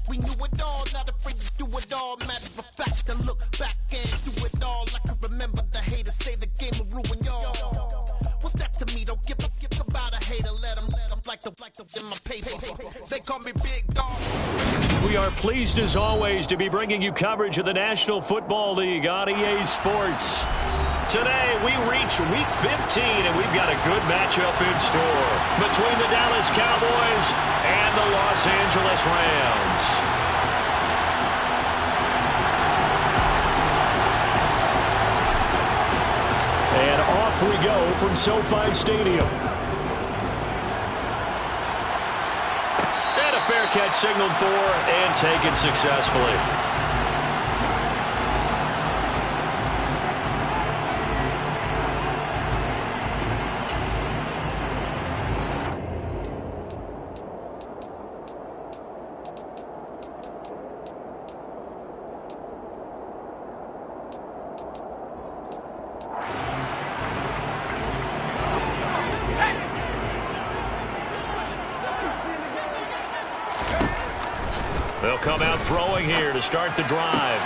We knew it all, not afraid to do it all. Matter of fact, to look back and do it all. I can remember the haters say the game will ruin y'all. What's that to me? Don't give about a hater. Let them like the in my paper. They call me Big Dog. We are pleased as always to be bringing you coverage of the National Football League on EA Sports. Today we reach Week 15 and we've got a good matchup in store between the Dallas Cowboys and the Los Angeles Rams. And off we go from SoFi Stadium. And a fair catch signaled for and taken successfully. They'll come out throwing here to start the drive.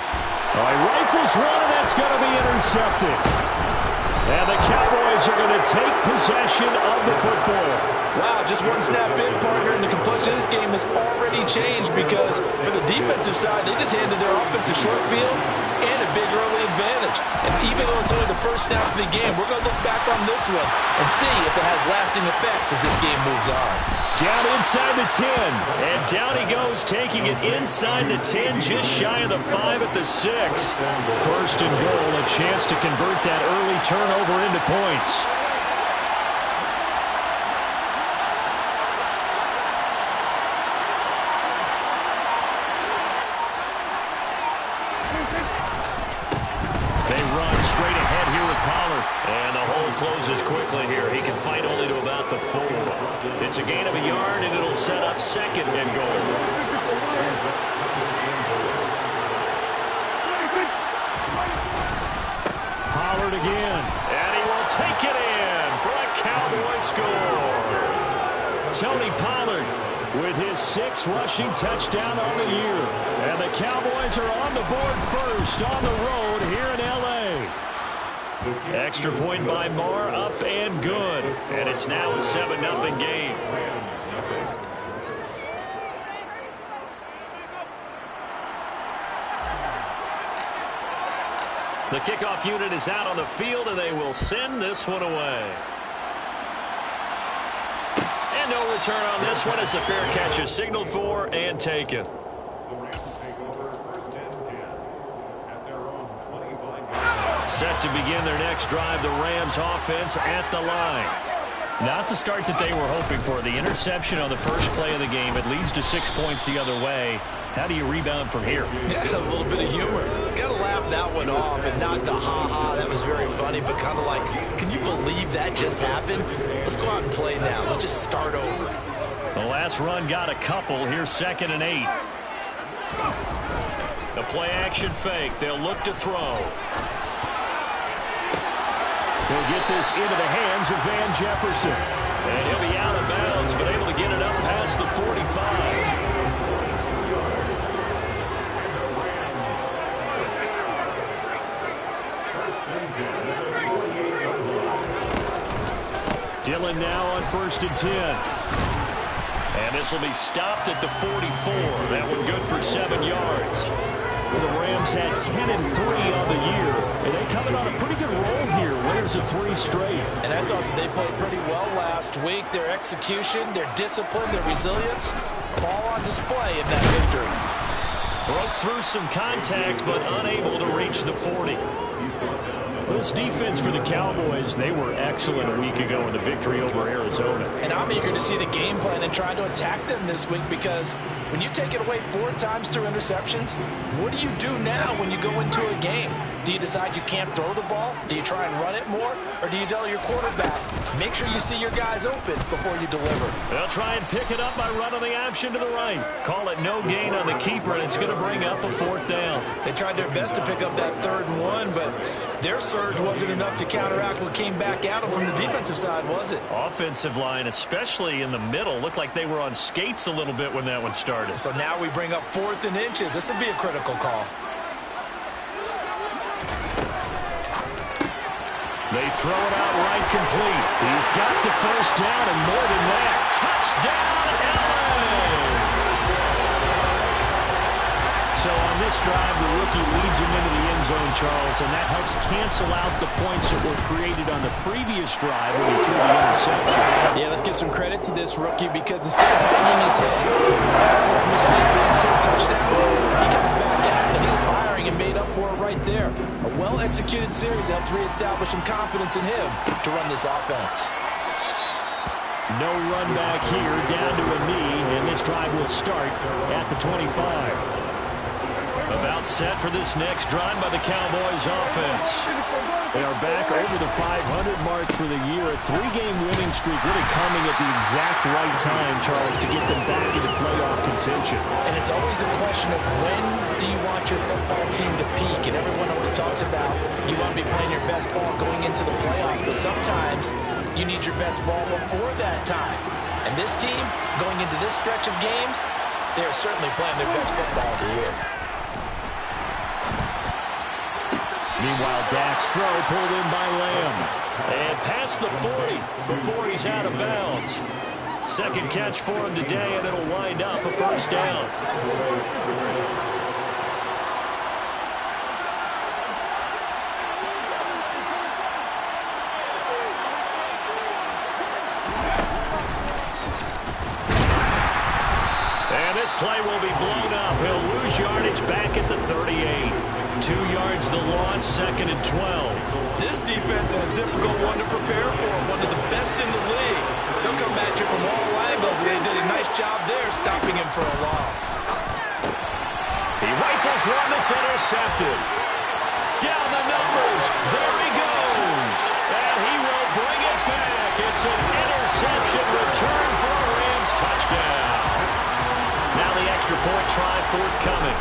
Rifles one, and that's going to be intercepted. And the Cowboys are going to take possession of the football. Wow, just one snap in, partner, and the complexion of this game has already changed because for the defensive side, they just handed their offense a short field and a big early advantage. And even though it's only the first snap of the game, we're going to look back on this one and see if it has lasting effects as this game moves on. Down inside the 10, and down he goes, taking it inside the 10, just shy of the 5 at the 6. First and goal, a chance to convert that early turnover into points. They run straight ahead here with Pollard. And the hole closes quickly here. He can fight only to about the 4. It's a gain of a yard, and it'll set up second and goal. Pollard again. And he will take it in for a Cowboy score. Tony Pollard with his 6th rushing touchdown on the year. And the Cowboys are on the board first on the road here in L.A. Extra point by Marr, up and good. And it's now a 7-0 game. The kickoff unit is out on the field, and they will send this one away. And no return on this one as the fair catch is signaled for and taken. Set to begin their next drive, the Rams offense at the line. Not the start that they were hoping for. The interception on the first play of the game. It leads to 6 points the other way. How do you rebound from here? Yeah, a little bit of humor. Got to laugh that one off and not the ha-ha. That was very funny, but kind of like, can you believe that just happened? Let's go out and play now. Let's just start over. The last run got a couple. Here's 2nd and 8. The play action fake. They'll look to throw. They'll get this into the hands of Van Jefferson. And he'll be out of bounds, but able to get it up past the 45. Dillon now on 1st and 10. And this will be stopped at the 44. That one good for 7 yards. Well, the Rams had 10-3 on the year. And they coming on a pretty good roll here. Winners of 3 straight. And I thought that they played pretty well last week. Their execution, their discipline, their resilience, all on display in that victory. Broke through some contact, but unable to reach the 40. This defense for the Cowboys, they were excellent a week ago in the victory over Arizona. And I'm eager to see the game plan and try to attack them this week because when you take it away 4 times through interceptions, what do you do now when you go into a game? Do you decide you can't throw the ball? Do you try and run it more? Or do you tell your quarterback, make sure you see your guys open before you deliver? They'll try and pick it up by running the option to the right. Call it no gain on the keeper, and it's going to bring up a 4th down. They tried their best to pick up that 3rd and 1, but they're surge wasn't enough to counteract what came back at him from the defensive side, was it? Offensive line, especially in the middle, looked like they were on skates a little bit when that one started. So now we bring up 4th and inches. This would be a critical call. They throw it out right complete. He's got the first down and more than that. Touchdown, Allen! So on this drive, the rookie leads him into the end zone, Charles, and that helps cancel out the points that were created on the previous drive when he threw the interception. Yeah, let's give some credit to this rookie because instead of hanging his head after his mistake leads to a touchdown, he comes back out and he's firing and made up for it right there. A well-executed series helps reestablish some confidence in him to run this offense. No run back here, down to a knee, and this drive will start at the 25. About set for this next drive by the Cowboys offense. They are back over the 500 mark for the year. A 3-game winning streak really coming at the exact right time, Charles, to get them back into playoff contention. And it's always a question of when do you want your football team to peak? And everyone always talks about you want to be playing your best ball going into the playoffs, but sometimes you need your best ball before that time. And this team, going into this stretch of games, they are certainly playing their best football of the year. Meanwhile, Dak's throw pulled in by Lamb. And past the 40 before he's out of bounds. Second catch for him today, and it'll wind up a first down. And this play will be blown up. He'll lose yardage back at the 38. 2 yards the loss, 2nd and 12. This defense is a difficult one to prepare for, one of the best in the league. They'll come at you from all angles, and they did a nice job there stopping him for a loss. He rifles one that's intercepted. Down the numbers. There he goes. And he will bring it back. It's an interception return for a Rams touchdown. Now the extra point try forthcoming.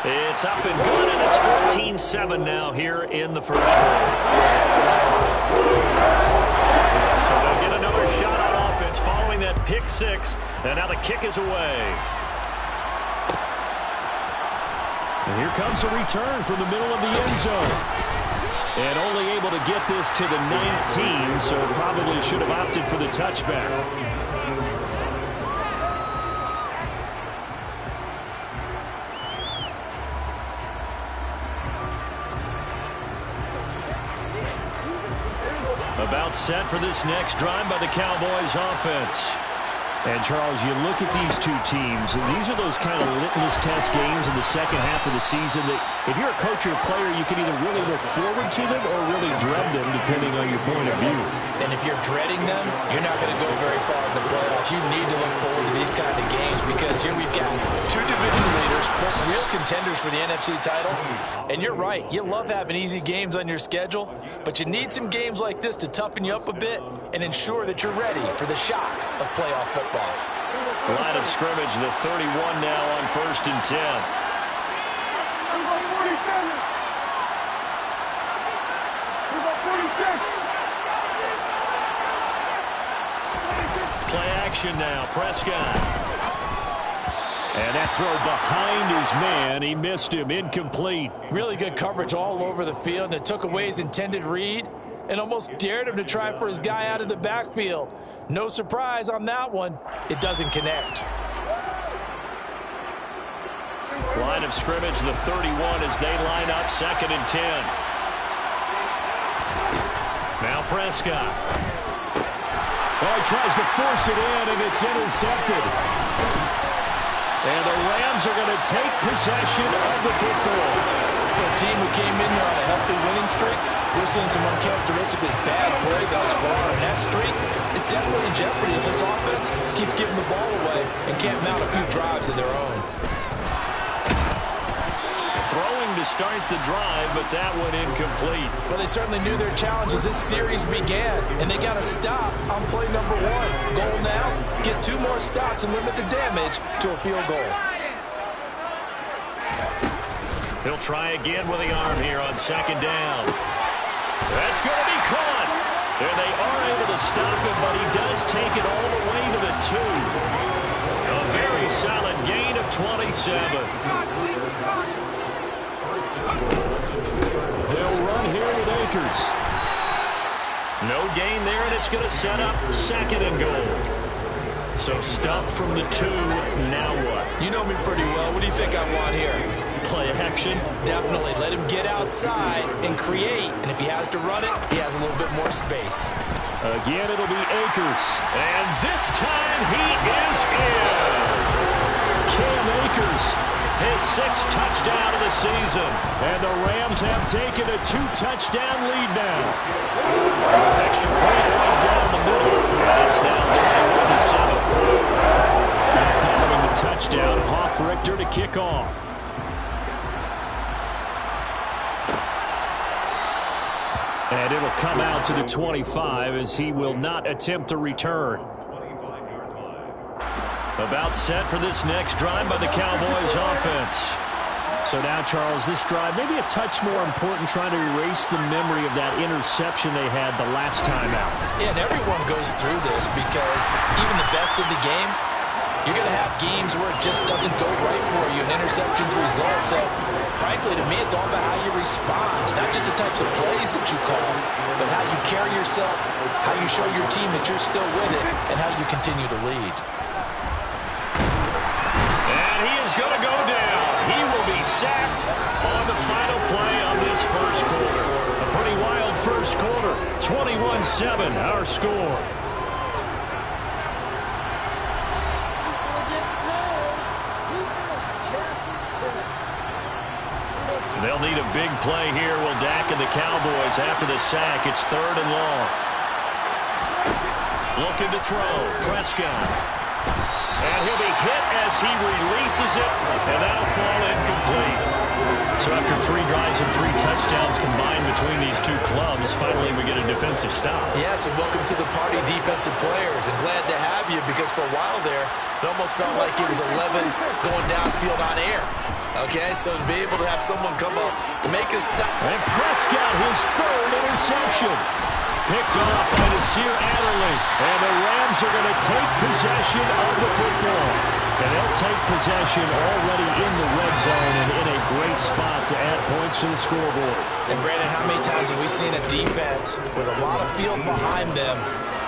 It's up and good, and it's 14-7 now here in the first quarter. So they'll get another shot on offense following that pick six, and now the kick is away. And here comes a return from the middle of the end zone. And only able to get this to the 19, so probably should have opted for the touchback. About set for this next drive by the Cowboys offense. And, Charles, you look at these two teams, and these are those kind of litmus test games in the second half of the season that if you're a coach or a player, you can either really look forward to them or really dread them, depending on your point of view. And if you're dreading them, you're not going to go very far in the playoffs. You need to look forward to these kind of games because here we've got two division leaders, both real contenders for the NFC title. And you're right, you love having easy games on your schedule, but you need some games like this to toughen you up a bit and ensure that you're ready for the shock of playoff football. Line of scrimmage, the 31 now on 1st and 10. Play action now, Prescott. And that throw behind his man, he missed him, incomplete. Really good coverage all over the field, and it took away his intended read and almost dared him to try for his guy out of the backfield. No surprise on that one. It doesn't connect. Line of scrimmage, the 31 as they line up 2nd and 10. Now Prescott. Oh, he tries to force it in, and it's intercepted. And the Rams are going to take possession of the football. For a team who came in here on a healthy winning streak, we're seeing some uncharacteristically bad play thus far, and that streak is definitely in jeopardy if this offense keeps giving the ball away and can't mount a few drives of their own. Throwing to start the drive, but that one incomplete. Well, they certainly knew their challenge as this series began, and they got to stop on play number 1. Goal now, get 2 more stops and limit the damage to a field goal. He'll try again with the arm here on second down. That's going to be caught. And they are able to stop him, but he does take it all the way to the 2. A very solid gain of 27. They'll run here with Akers. No gain there, and it's going to set up second and goal. So stuffed from the 2. Now what? You know me pretty well. What do you think I want here? Play action? Definitely. Let him get outside and create. And if he has to run it, he has a little bit more space. Again, it'll be Akers. And this time he is in. Cam Akers, his 6th touchdown of the season. And the Rams have taken a 2-touchdown lead now. Extra point right down the middle. And it's now 21-7. Now following the touchdown, Hofrichter to kick off. And it'll come out to the 25 as he will not attempt a return. About set for this next drive by the Cowboys offense. So now, Charles, this drive maybe a touch more important, trying to erase the memory of that interception they had the last time out. Yeah, and everyone goes through this because even the best of the game, you're going to have games where it just doesn't go right for you, and interceptions result. So, frankly, to me, it's all about how you respond, not just the types of plays that you call, but how you carry yourself, how you show your team that you're still with it, and how you continue to lead. And he is going to go down. He will be sacked on the final play of this first quarter. A pretty wild first quarter. 21-7, our score. They'll need a big play here, will Dak and the Cowboys after the sack. It's 3rd and long. Looking to throw. Prescott. And he'll be hit as he releases it, and that'll fall incomplete. So after 3 drives and 3 touchdowns combined between these two clubs, finally we get a defensive stop. Yes, and welcome to the party, defensive players, and glad to have you because for a while there, it almost felt like it was 11 going downfield on air. Okay, so to be able to have someone come up, make a stop. And Prescott, his 3rd interception. Picked off by Nasir Adderley. And the Rams are going to take possession of the football. And they'll take possession already in the red zone and in a great spot to add points to the scoreboard. And Brandon, how many times have we seen a defense with a lot of field behind them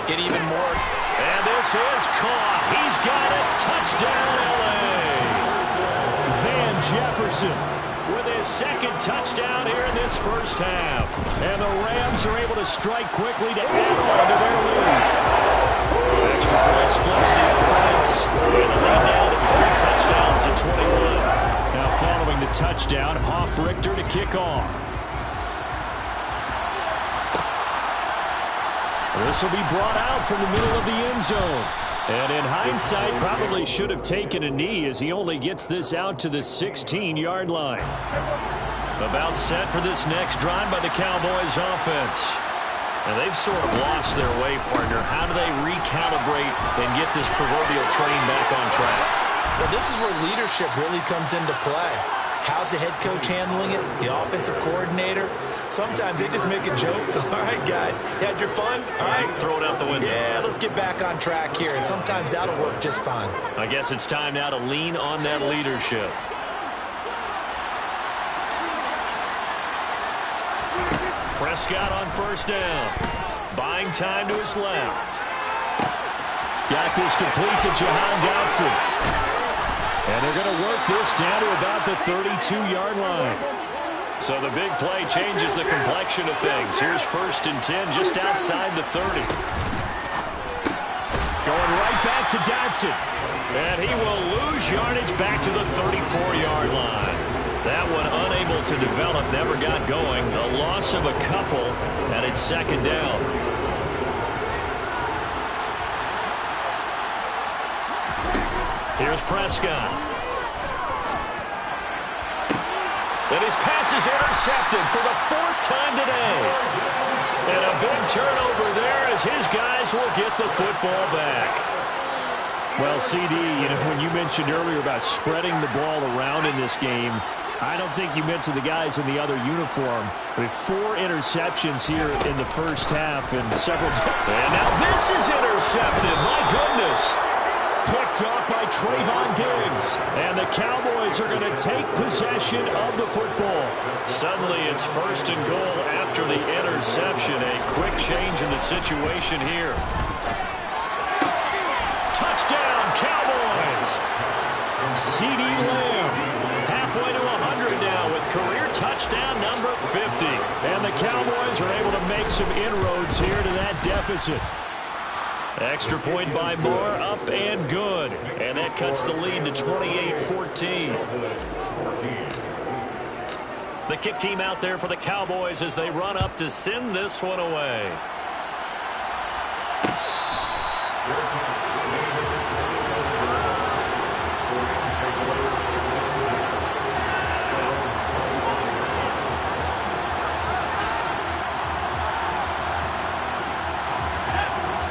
get even more? And this is caught. He's got it. Touchdown, L.A. Van Jefferson with his 2nd touchdown here in this first half. And the Rams are able to strike quickly to add on to their lead. Extra point splits the opponents. And the lead now to 3 touchdowns at 21. Now following the touchdown, Hofrichter to kick off. This will be brought out from the middle of the end zone. And in hindsight, probably should have taken a knee as he only gets this out to the 16-yard line. About set for this next drive by the Cowboys offense. And they've sort of lost their way, partner. How do they recalibrate and get this proverbial train back on track? Well, this is where leadership really comes into play. How's the head coach handling it? The offensive coordinator? Sometimes they just make a joke. All right, guys, you had your fun? All right, throw it out the window. Yeah, let's get back on track here. And sometimes that'll work just fine. I guess it's time now to lean on that leadership. Prescott on 1st down. Buying time to his left. Got this complete to Jahan Dotson. And they're going to work this down to about the 32-yard line. So the big play changes the complexion of things. Here's 1st and 10 just outside the 30. Going right back to Dotson. And he will lose yardage back to the 34-yard line. That one unable to develop, never got going. A loss of a couple, and it's 2nd down. Here's Prescott. And his pass is intercepted for the 4th time today. And a big turnover there as his guys will get the football back. Well, CD, when you mentioned earlier about spreading the ball around in this game, I don't think you mentioned the guys in the other uniform. With 4 interceptions here in the first half and several. And now this is intercepted. My goodness. Picked off by Trayvon Diggs. And the Cowboys are going to take possession of the football. Suddenly it's 1st and goal after the interception. A quick change in the situation here. Touchdown, Cowboys. CeeDee Lamb. Halfway to 100 now with career touchdown number 50. And the Cowboys are able to make some inroads here to that deficit. Extra point by Moore, up and good. And that cuts the lead to 28-14. The kick team out there for the Cowboys as they run up to send this one away.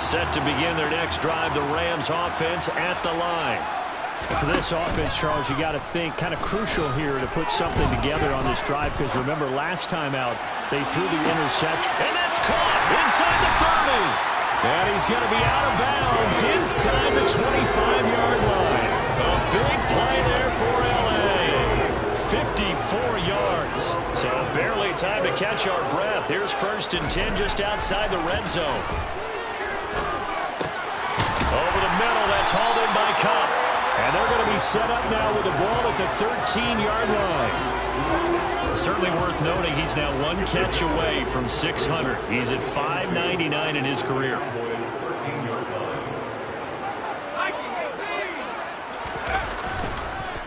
Set to begin their next drive, the Rams offense at the line. For this offense, Charles, you got to think kind of crucial here to put something together on this drive, because remember last time out they threw the interception. And that's caught inside the 30. And he's going to be out of bounds inside the 25-yard line. A big play there for L.A. 54 yards. So barely time to catch our breath. Here's 1st and 10 just outside the red zone. Over the middle, that's hauled in by Kupp. And they're going to be set up now with the ball at the 13-yard line. Certainly worth noting he's now 1 catch away from 600. He's at 599 in his career.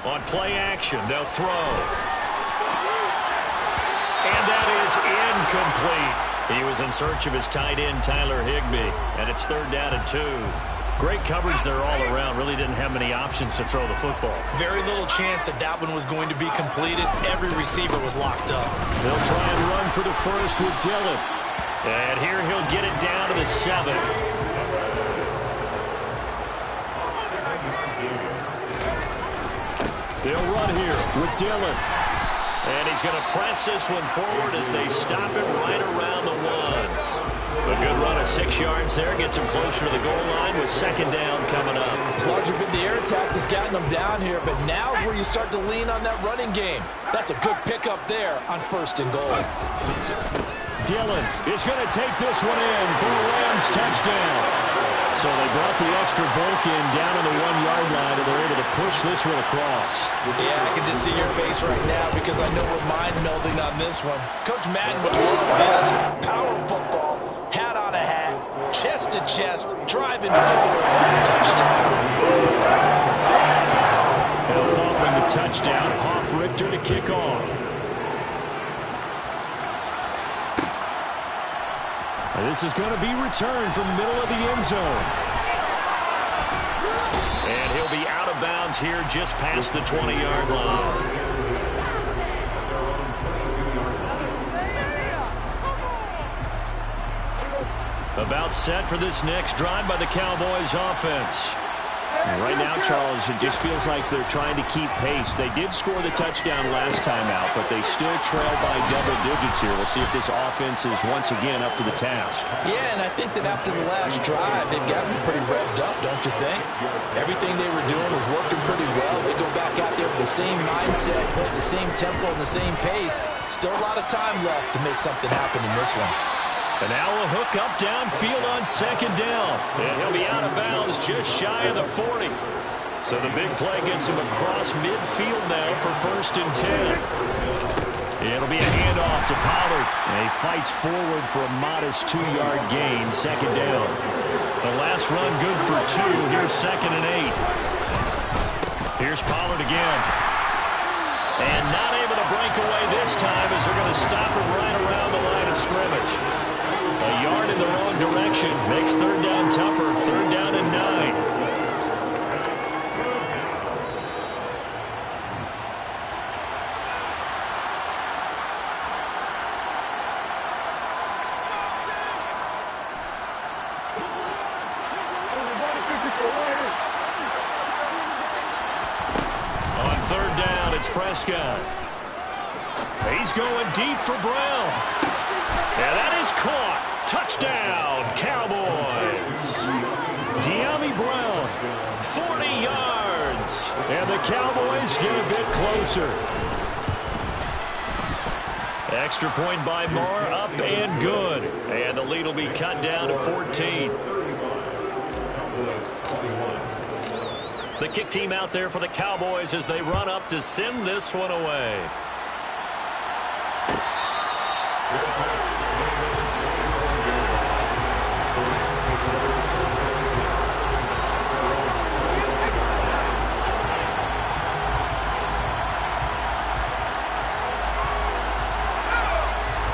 On play action, they'll throw. And that is incomplete. He was in search of his tight end, Tyler Higbee. And it's 3rd down and 2. Great coverage there all around. Really didn't have many options to throw the football. Very little chance that that one was going to be completed. Every receiver was locked up. They'll try and run for the first with Dillon. And here he'll get it down to the 7. They'll run here with Dillon. And he's going to press this one forward as they stop it right around the 1. A good run of 6 yards there. Gets him closer to the goal line with 2nd down coming up. It's largely been the air attack that's gotten them down here, but now is where you start to lean on that running game. That's a good pickup there on 1st and goal. Dillon is going to take this one in for a Rams touchdown. So they brought the extra bulk in down on the 1-yard line, and they're able to push this one across. Yeah, I can just see your face right now because I know we're mind melding on this one. Coach Madden would love this. Power football, hat on a hat, chest to chest, driving forward, touchdown. They'll following the touchdown, Hoff Richter to kick off. And this is going to be returned from the middle of the end zone. And he'll be out of bounds here just past the 20-yard line. About set for this next drive by the Cowboys offense. Right now, Charles, it just feels like they're trying to keep pace. They did score the touchdown last time out, but they still trail by double digits here. We'll see if this offense is once again up to the task. Yeah, and I think that after the last drive, they've gotten pretty revved up, don't you think? Everything they were doing was working pretty well. They go back out there with the same mindset, play at the same tempo and the same pace. Still a lot of time left to make something happen in this one. And now a hook up downfield on 2nd down. And he'll be out of bounds just shy of the 40. So the big play gets him across midfield now for 1st and 10. It'll be a handoff to Pollard. And he fights forward for a modest 2-yard gain, 2nd down. The last run good for 2. Here's 2nd and 8. Here's Pollard again. And not able to break away this time as they're going to stop him right around the line of scrimmage. A yard in the wrong direction makes 3rd down tougher. 3rd down and 9. On 3rd down, it's Prescott. He's going deep for Brown. And that is caught. Touchdown, Cowboys. Dyami Brown, 40 yards. And the Cowboys get a bit closer. Extra point by Moore, up and good. And the lead will be cut down to 14. The kick team out there for the Cowboys as they run up to send this one away.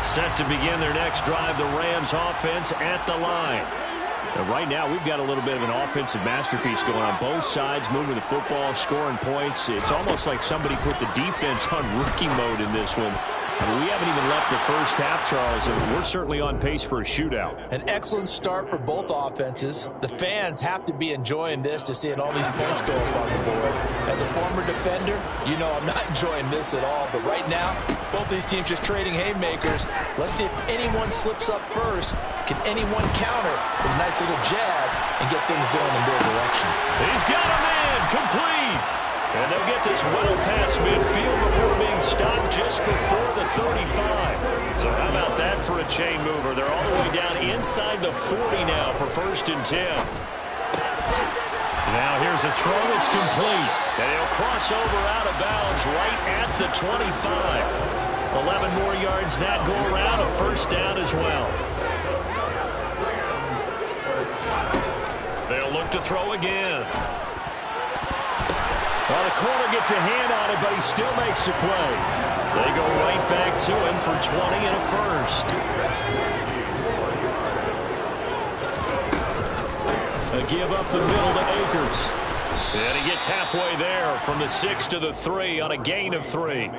Set to begin their next drive, the Rams offense at the line. And right now, we've got a little bit of an offensive masterpiece going on both sides, moving the football, scoring points. It's almost like somebody put the defense on rookie mode in this one. And we haven't even left the first half, Charles, and we're certainly on pace for a shootout. An excellent start for both offenses. The fans have to be enjoying this to seeing all these points go up on the board. As a former defender, you know I'm not enjoying this at all. But right now, both these teams just trading haymakers. Let's see if anyone slips up first. Can anyone counter with a nice little jab and get things going in their direction? He's got a man complete. And they'll get this well past midfield before being stopped just before the 35. So how about that for a chain mover? They're all the way down inside the 40 now for 1st and 10. Now here's a throw that's complete. And he'll cross over out of bounds right at the 25. 11 more yards that go around, a 1st down as well. They'll look to throw again. Well, the corner gets a hand on it, but he still makes the play. They go right back to him for 20 and a 1st. A give up the middle to Akers. And he gets halfway there from the 6 to the 3 on a gain of 3.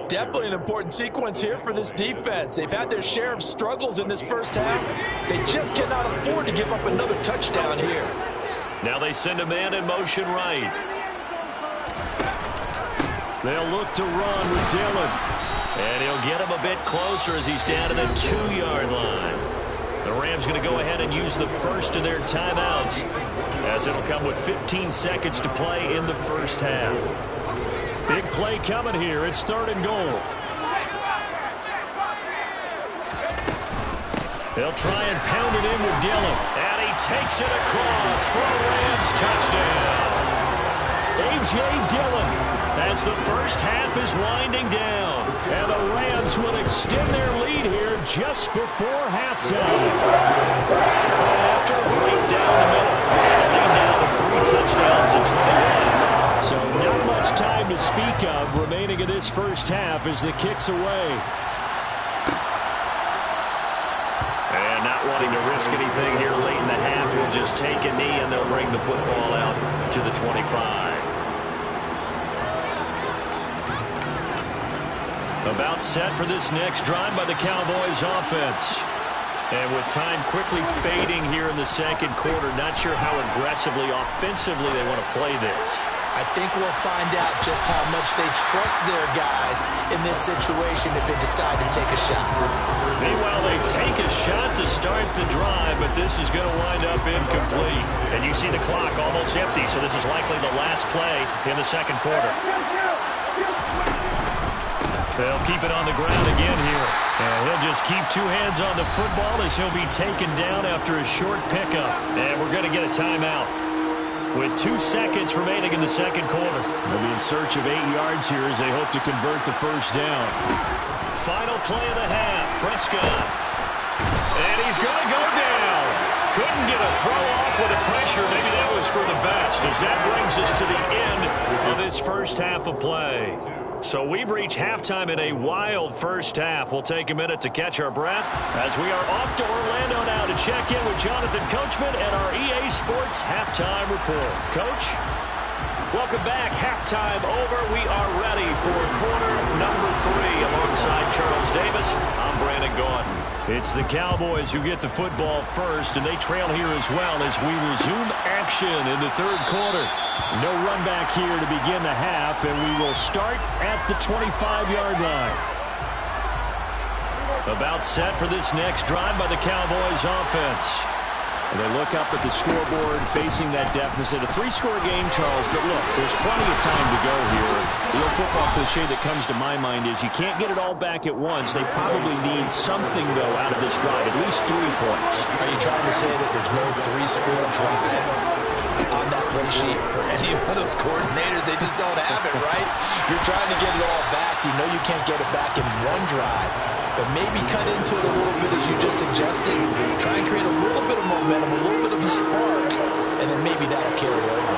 Definitely an important sequence here for this defense. They've had their share of struggles in this first half. They just cannot afford to give up another touchdown here. Now they send a man in motion right. They'll look to run with Dillon. And he'll get him a bit closer as he's down to the 2-yard line. The Rams going to go ahead and use the first of their timeouts, as it'll come with 15 seconds to play in the first half. Big play coming here. It's 3rd and goal. They'll try and pound it in with Dillon. And he takes it across for a Rams touchdown. A.J. Dillon, as the first half is winding down. And the Rams will extend their lead here just before halftime. After right down the middle. And a lead now to 3 touchdowns and 21. So not much time to speak of remaining in this first half as the kick's away. And not wanting to risk anything here late in the half, he'll just take a knee and they'll bring the football out to the 25. About set for this next drive by the Cowboys offense. And with time quickly fading here in the second quarter, not sure how aggressively, offensively they want to play this. I think we'll find out just how much they trust their guys in this situation if they decide to take a shot. Meanwhile, they take a shot to start the drive, but this is going to wind up incomplete. And you see the clock almost empty, so this is likely the last play in the second quarter. They'll keep it on the ground again here. And he'll just keep 2 hands on the football as he'll be taken down after a short pickup. And we're going to get a timeout with 2 seconds remaining in the second quarter. They'll be in search of 8 yards here as they hope to convert the 1st down. Final play of the half. Prescott. And he's going to go down. Couldn't get a throw off with the pressure. Maybe that was for the best, as that brings us to the end of this first half of play. So we've reached halftime in a wild first half. We'll take a minute to catch our breath as we are off to Orlando now to check in with Jonathan Coachman and our EA Sports Halftime Report. Coach, welcome back. Halftime over. We are ready for quarter number 3 alongside Charles Davis. I'm Brandon Gaudin. It's the Cowboys who get the football first, and they trail here as well as we resume action in the third quarter. No run back here to begin the half, and we will start at the 25-yard line. About set for this next drive by the Cowboys offense. And they look up at the scoreboard facing that deficit. A 3-score game, Charles, but look, there's plenty of time to go here. The old football cliche that comes to my mind is you can't get it all back at once. They probably need something, though, out of this drive, at least 3 points. Are you trying to say that there's no 3-score drive on that play sheet for any of those coordinators? They just don't have it, right? You're trying to get it all back. You know you can't get it back in one drive. But maybe cut into it a little bit as you just suggested. Try and create a little bit of momentum, a little bit of a spark, and then maybe that'll carry over.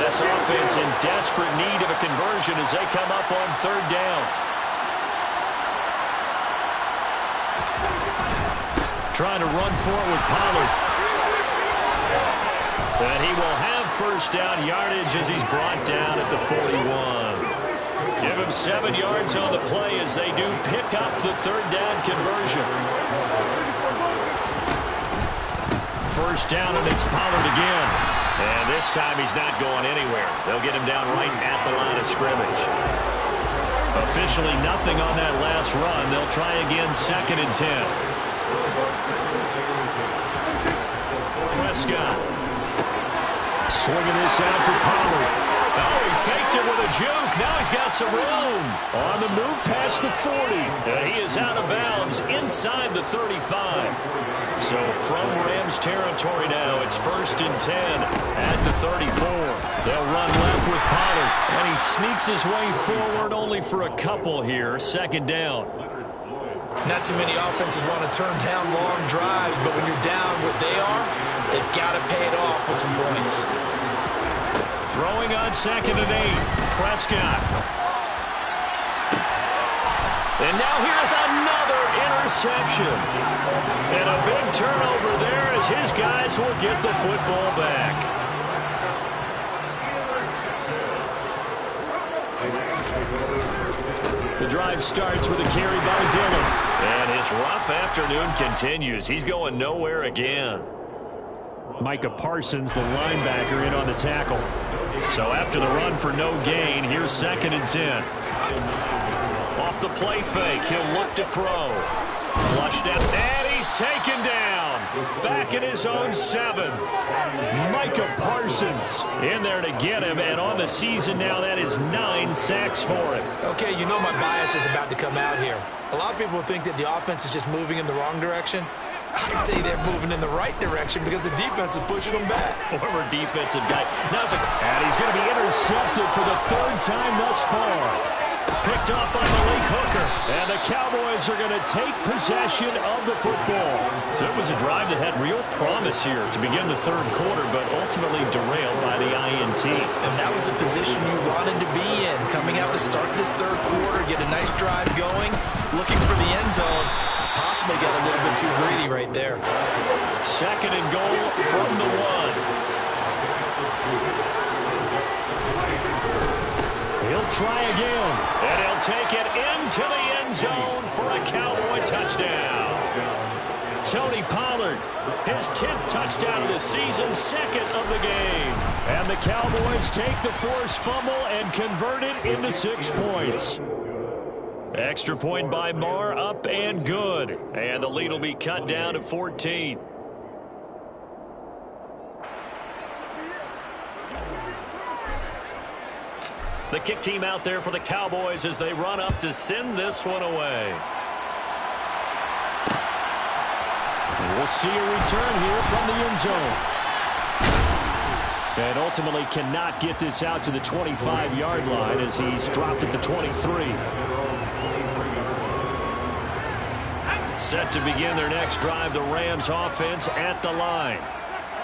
This offense in desperate need of a conversion as they come up on 3rd down. Trying to run for it with Pollard. And he will have 1st down yardage as he's brought down at the 41. Give him 7 yards on the play as they do pick up the 3rd down conversion. 1st down, and it's Pollard again. And this time he's not going anywhere. They'll get him down right at the line of scrimmage. Officially nothing on that last run. They'll try again 2nd and 10. Prescott. Swinging this out for Pollard. Oh, he faked it with a juke. Now he's got some room. On the move past the 40. And he is out of bounds inside the 35. So from Rams territory now, it's 1st and 10 at the 34. They'll run left with Pollard. And he sneaks his way forward only for a couple here. 2nd down. Not too many offenses want to turn down long drives, but when you're down what they are, they've got to pay it off with some points. Throwing on 2nd and 8. Prescott. And now here's another interception. And a big turnover there as his guys will get the football back. The drive starts with a carry by Dillon. And his rough afternoon continues. He's going nowhere again. Micah Parsons, the linebacker, in on the tackle. So after the run for no gain, here's 2nd and 10. Off the play fake, he'll look to throw. Flushed out, and he's taken down. Back in his own 7. Micah Parsons in there to get him, and on the season now, that is 9 sacks for him. Okay, you know my bias is about to come out here. A lot of people think that the offense is just moving in the wrong direction. I'd say they're moving in the right direction because the defense is pushing them back. Former defensive guy. And he's going to be intercepted for the 3rd time thus far. Picked off by Malik Hooker. And the Cowboys are going to take possession of the football. So it was a drive that had real promise here to begin the 3rd quarter, but ultimately derailed by the INT. And that was the position you wanted to be in. Coming out to start this 3rd quarter, get a nice drive going, looking for the end zone. Possibly got a little bit too greedy right there. 2nd and goal from the 1. He'll try again, and he'll take it into the end zone for a Cowboy touchdown. Tony Pollard, his 10th touchdown of the season, 2nd of the game. And the Cowboys take the forced fumble and convert it into 6 points. Extra point by Marr, up and good. And the lead will be cut down to 14. The kick team out there for the Cowboys as they run up to send this one away. And we'll see a return here from the end zone. And ultimately cannot get this out to the 25-yard line as he's dropped at the 23. Set to begin their next drive, the Rams offense at the line.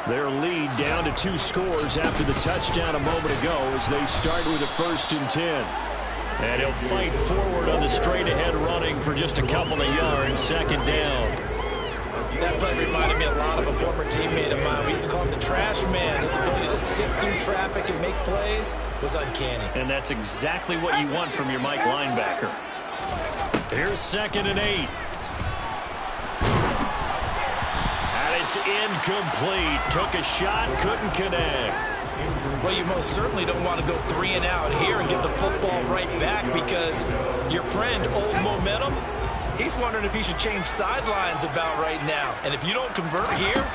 Their lead down to 2 scores after the touchdown a moment ago as they start with a 1st and 10. And he'll fight forward on the straight-ahead running for just a couple of yards, 2nd down. That play reminded me a lot of a former teammate of mine. We used to call him the trash man. His ability to sift through traffic and make plays was uncanny. And that's exactly what you want from your Mike linebacker. Here's 2nd and 8. And it's incomplete. Took a shot, couldn't connect. Well, you most certainly don't want to go 3 and out here and get the football right back, because your friend, Old Momentum, he's wondering if he should change sidelines about right now. And if you don't convert here,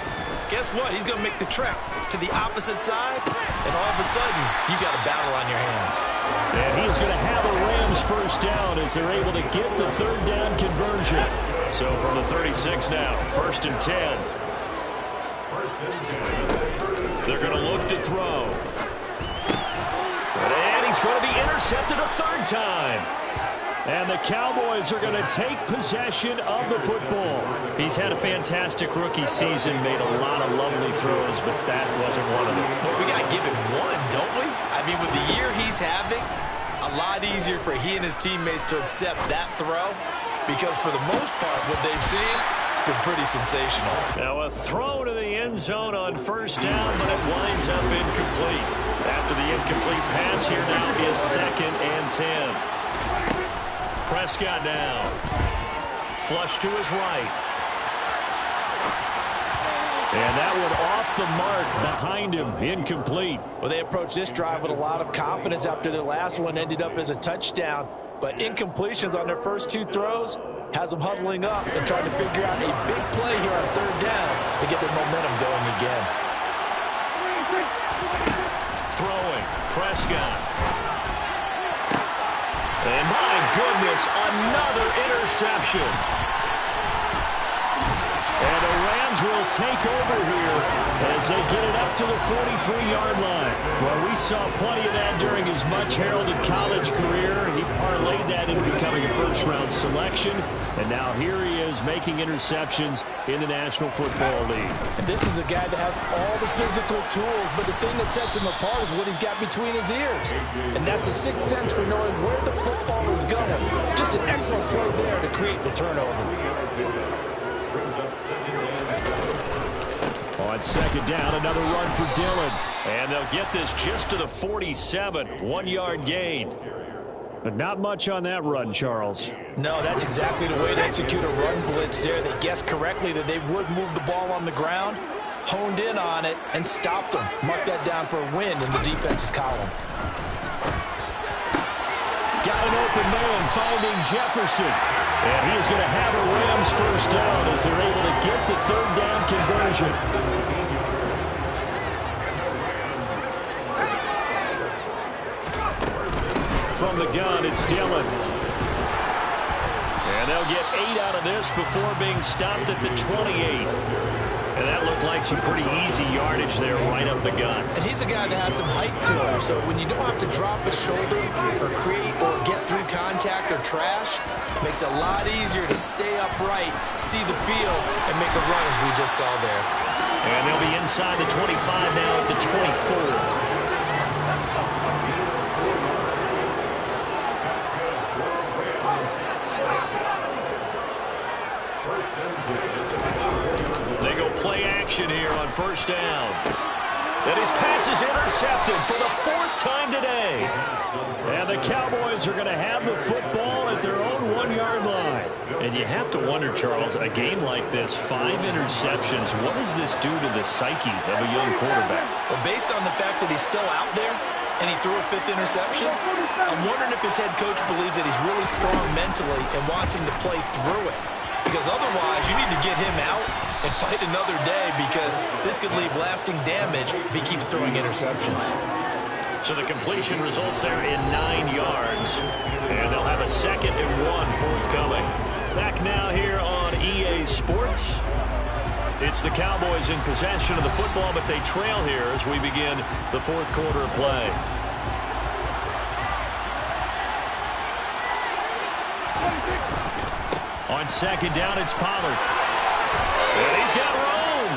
guess what? He's going to make the trek to the opposite side, and all of a sudden, you got a battle on your hands. And he's going to have a Rams first down as they're able to get the third down conversion. So from the 36 now, 1st and 10. They're going to look to throw. And he's going to be intercepted a third time. And the Cowboys are going to take possession of the football. He's had a fantastic rookie season, made a lot of lovely throws, but that wasn't one of them. Well, we got to give him one, don't we? I mean, with the year he's having, a lot easier for he and his teammates to accept that throw, because for the most part, what they've seen, it's been pretty sensational. Now a throw to the end zone on first down, but it winds up incomplete. After the incomplete pass, here now is 2nd and 10. Prescott now. Flush to his right. And that one off the mark behind him. Incomplete. Well, they approached this drive with a lot of confidence after their last one ended up as a touchdown. But incompletions on their first 2 throws has them huddling up and trying to figure out a big play here on third down to get their momentum going again. Throwing. Prescott. And my goodness, another interception. And the Rams will take over here as they get it up to the 43-yard line. Well, we saw plenty of that during his much-heralded college career. He parlayed that into becoming a first-round selection. And now here he is making interceptions in the National Football League. And this is a guy that has all the physical tools, but the thing that sets him apart is what he's got between his ears. And that's the sixth sense for knowing where the football is going. Just an excellent play there to create the turnover. On 2nd down, another run for Dillon. And they'll get this just to the 47, 1-yard gain. But not much on that run, Charles. No, that's exactly the way to execute a run blitz there. They guessed correctly that they would move the ball on the ground, honed in on it, and stopped them. Mark that down for a win in the defense's column. Got an open man finding Jefferson. And he is going to have a Rams first down as they're able to get the third down conversion. From the gun, it's Dillon. And they'll get 8 out of this before being stopped at the 28. And that looked like some pretty easy yardage there right up the gut. And he's a guy that has some height to him, so when you don't have to drop a shoulder or create or get through contact or trash, it makes it a lot easier to stay upright, see the field, and make a run as we just saw there. And they'll be inside the 25 now at the 24. Here on first down. And his pass is intercepted for the 4th time today. And the Cowboys are going to have the football at their own 1-yard line. And you have to wonder, Charles, a game like this, 5 interceptions, what does this do to the psyche of a young quarterback? Well, based on the fact that he's still out there and he threw a 5th interception, I'm wondering if his head coach believes that he's really strong mentally and wants him to play through it. Because otherwise, you need to get him out and fight another day, because this could leave lasting damage if he keeps throwing interceptions. So the completion results there in 9 yards. And they'll have a 2nd and 1 forthcoming. Back now here on EA Sports. It's the Cowboys in possession of the football, but they trail here as we begin the 4th quarter of play. On 2nd down, it's Pollard. And he's got room.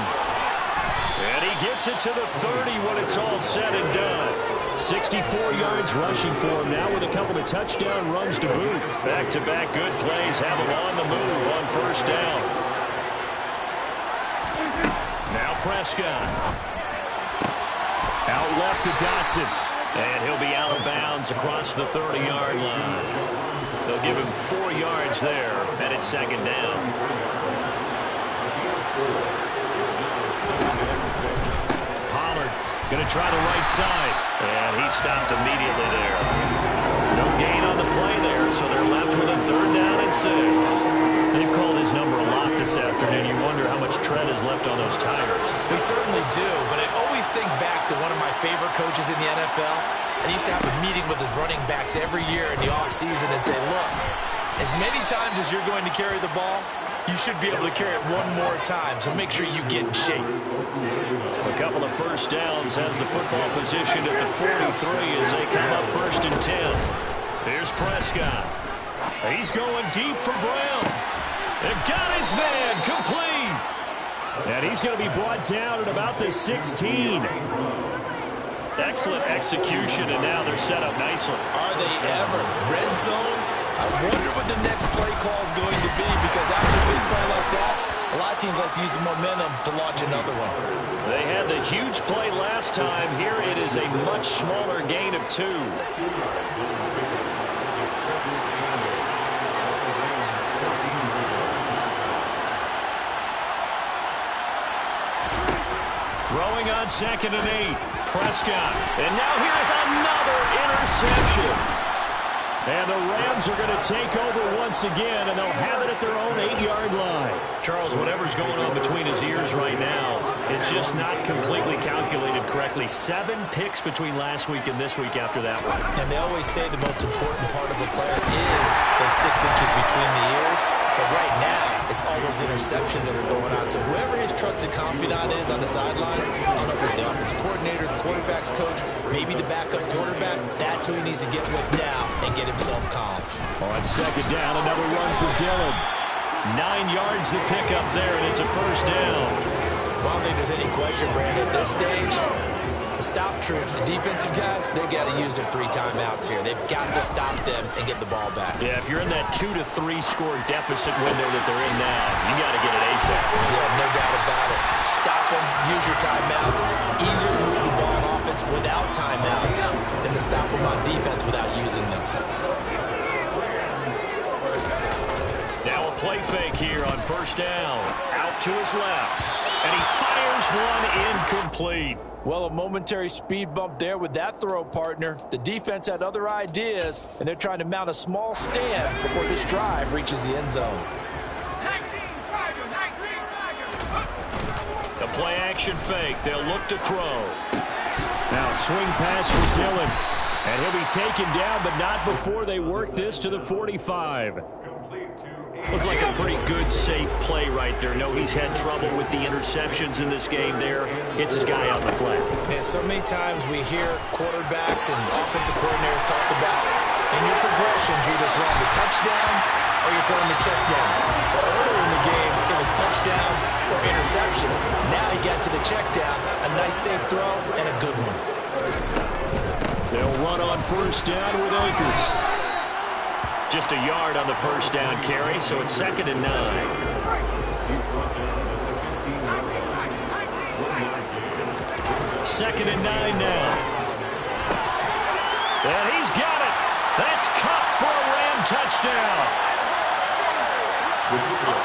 And he gets it to the 30 when it's all said and done. 64 yards rushing for him now with a couple of touchdown runs to boot. Back-to-back good plays have him on the move on first down. Now Prescott. Out left to Dotson. And he'll be out of bounds across the 30-yard line. They'll give him 4 yards there, and it's 2nd down. Pollard Going to try the right side. And he stopped immediately there. No gain on the play there, so they're left with a 3rd down and 6. They've called his number a lot this afternoon. You wonder how much tread is left on those tires. We certainly do, but I always think back to one of my favorite coaches in the NFL. And he used to have a meeting with his running backs every year in the offseason and say, look, as many times as you're going to carry the ball, you should be able to carry it one more time, so make sure you get in shape. A couple of first downs has the football positioned at the 43 as they come up 1st and 10. There's Prescott. He's going deep for Brown. They've got his man complete. And he's going to be brought down at about the 16. Excellent execution, and now they're set up nicely. Are they ever? Red zone? I wonder what the next play call is going to be, because after a big play like that, a lot of teams like to use the momentum to launch another one. They had the huge play last time. Here it is a much smaller gain of 2. Throwing on 2nd and 8. Prescott. And now here's another interception. And the Rams are going to take over once again, and they'll have it at their own 8-yard line. Charles, whatever's going on between his ears right now, it's just not completely calculated correctly. 7 picks between last week and this week after that one. And they always say the most important part of a player is those 6 inches between the ears. But right now, it's all those interceptions that are going on. So whoever his trusted confidant is on the sidelines, I don't know if it's the offensive coordinator, the quarterback's coach, maybe the backup quarterback, that's who he needs to get with now and get himself calm. On 2nd down, another run for Dillon. 9 yards to pick up there, and it's a 1st down. Well, I don't think there's any question, Brandon, at this stage. The stop troops, the defensive guys, they've got to use their 3 timeouts here. They've got to stop them and get the ball back. Yeah, if you're in that 2 to 3 score deficit window that they're in now, you got to get it ASAP. Yeah, no doubt about it. Stop them, use your timeouts. Easier to move the ball on offense without timeouts than to stop them on defense without using them. Now a play fake here on 1st down. Out to his left. And he fires one incomplete. Well, a momentary speed bump there with that throw, partner. The defense had other ideas, and they're trying to mount a small stand before this drive reaches the end zone. The play-action fake. They'll look to throw. Now swing pass for Dillon. And he'll be taken down, but not before they work this to the 45. Looked like a pretty good, safe play right there. No, he's had trouble with the interceptions in this game there. Hits his guy out in the flat. Yeah, so many times we hear quarterbacks and offensive coordinators talk about in your progressions, you're either throwing the touchdown or you're throwing the check down. But earlier in the game, it was touchdown or interception. Now he got to the check down, a nice safe throw, and a good one. They'll run on 1st down with Akers. Just a yard on the 1st down carry, so it's 2nd and 9. 2nd and 9 now. And he's got it. That's Kupp for a Ram touchdown. A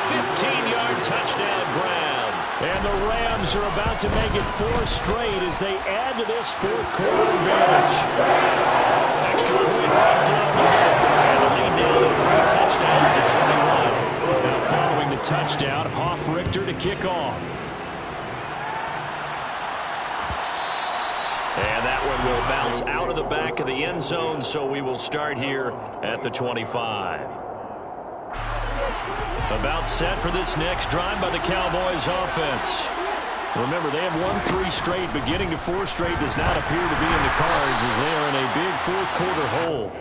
15-yard touchdown Brown. And the Rams are about to make it 4 straight as they add to this 4th quarter advantage. Extra point right down the middle. And the lead now to 3 touchdowns at 21. Now following the touchdown, Hoff-Richter to kick off. And that one will bounce out of the back of the end zone, so we will start here at the 25. About set for this next drive by the Cowboys offense. Remember, they have won 3 straight, but getting to 4 straight does not appear to be in the cards as they are in a big 4th quarter hole.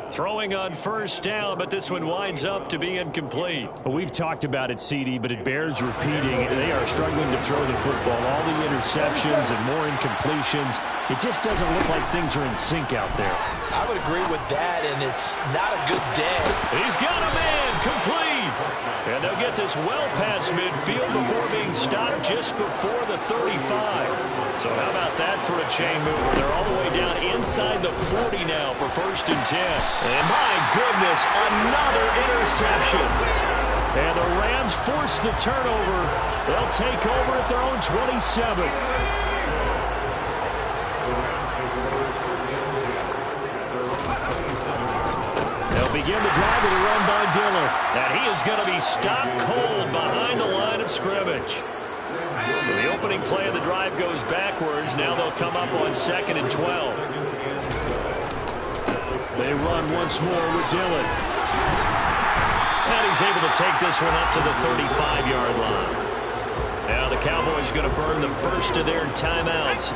Throwing on 1st down, but this one winds up to be incomplete. Well, we've talked about it, CD, but it bears repeating. They are struggling to throw the football. All the interceptions and more incompletions. It just doesn't look like things are in sync out there. I would agree with that, and it's not a good day. He's got a man complete. And they'll get this well past midfield before being stopped just before the 35. So how about that for a chain mover? They're all the way down inside the 40 now for 1st and 10. And my goodness, another interception. And the Rams force the turnover. They'll take over at their own 27. begin the drive with a run by Dillon. And he is going to be stopped cold behind the line of scrimmage. So the opening play of the drive goes backwards. Now they'll come up on 2nd and 12. They run once more with Dillon. And he's able to take this one up to the 35-yard line. Now the Cowboys going to burn the first of their timeouts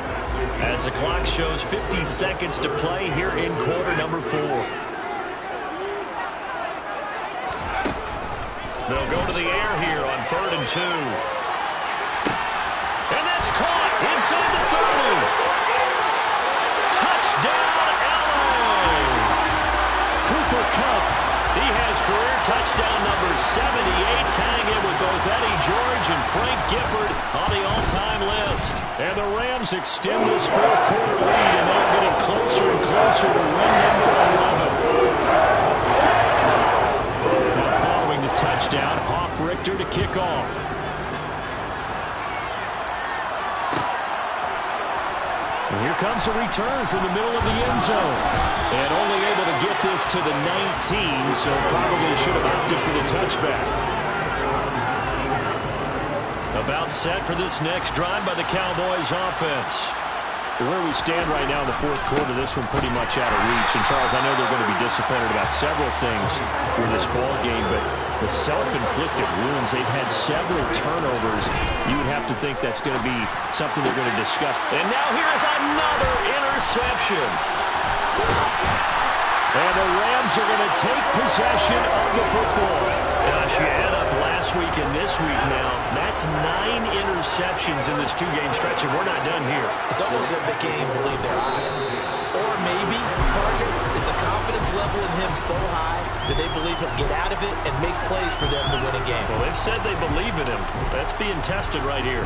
as the clock shows 50 seconds to play here in quarter number 4. They'll go to the air here on 3rd and 2. And that's caught inside the 30. Touchdown, Allen! Cooper Kupp, he has career touchdown number 78, tying it with both Eddie George and Frank Gifford on the all-time list. And the Rams extend this fourth quarter lead, and they're getting closer and closer to win number 11. Now following the touchdown, Hoff-Richter to kick off. And here comes a return from the middle of the end zone. And only able to get this to the 19, so probably should have opted for the touchback. About set for this next drive by the Cowboys offense. Where we stand right now in the fourth quarter, this one pretty much out of reach. And, Charles, I know they're going to be disappointed about several things with this ball game, but the self-inflicted wounds, they've had several turnovers. You would have to think that's going to be something they're going to discuss. And now here's another interception. And the Rams are going to take possession of the football. Gosh, you add up last week and this week now, that's 9 interceptions in this two-game stretch, and we're not done here. It's almost as if the game believed their eyes. Or maybe, partner, is the confidence level in him so high that they believe he'll get out of it and make plays for them to win a game. Well, they've said they believe in him. That's being tested right here.